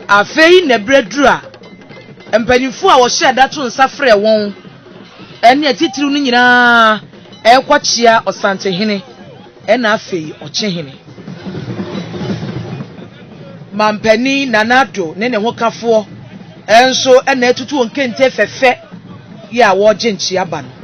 afei na bredura empanifo a wo hye dato nsa frɛ wɔn ene atitiriw no nyinaa ekɔkyea Asante hene ena afei ɔkyehene mampani nanado ne ho kafo enso ena etutu onkente fɛfɛ ya wo gyenchi aba no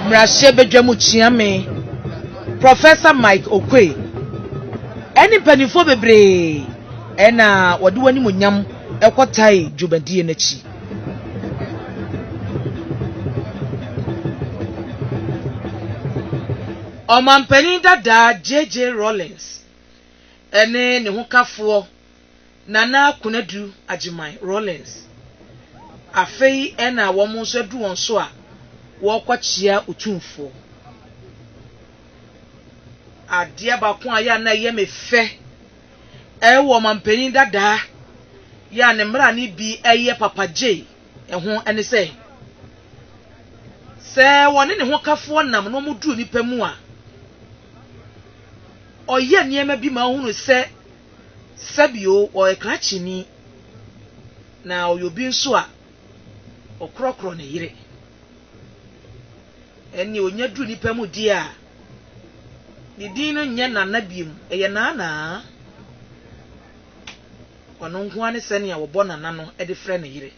Mrashe bedwamu chiame Professor Mike Okwe eni panifo bebre ena wode wani munyam ekotai dwobadie nachi Omampani dada JJ Rollins ene ne ho kafo nana kunadu Agyei Rollins afei ena wo mo so du won so a wo kwakyia otumfo adia ba ko aya na ye mefe wo mampani dada ya ne mra ni bi eye papa Agyei ho ene se woni ne ho kafo nam no mu du nipa mu a oye niema bi ma hunu se sabio o ekrachini na oyobi nso a okrokro na yire eni onya du nipa mu di a ni din no nya nana biem eye na ono nko ane se ne a wo nana no e de frɛ na yire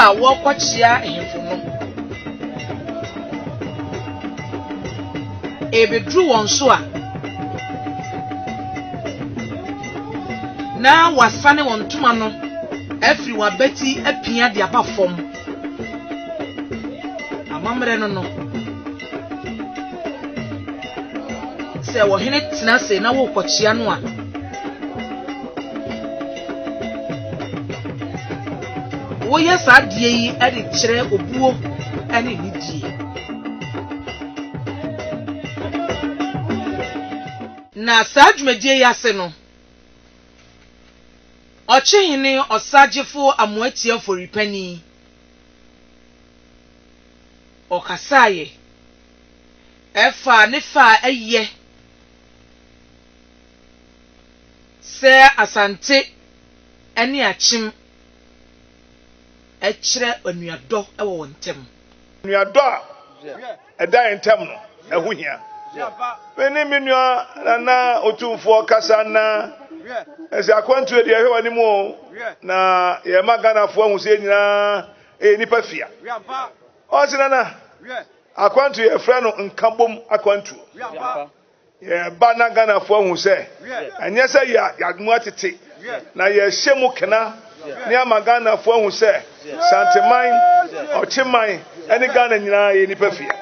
a wo kwakyia ehemfo no ebedru won so a na wasane won toma no afri wa beti apia de aba fom amamre no se wo hene tena se na wo kwakyia no a wo yes adie yi e de kire obuo ene nidie na sadwumadie yase no Okyehene osagefo amoatia foripani okasaye efa ne fa eye se Asante ene Akyem ekire onuado ewo wontem nuado eda entem no ehuhia beni minua na otumfo kasa na ese akwantu e de ehwe wani mu na ye magana fo hu se nyina nipa fia o sina na akwantu ye frɛ no nkabom akwantu ye ba na gana fo hu se anya se ya mu atete na ye hyemu kena ni amagana fo hu se santeman ochiman eni gana nyina ye nipa fia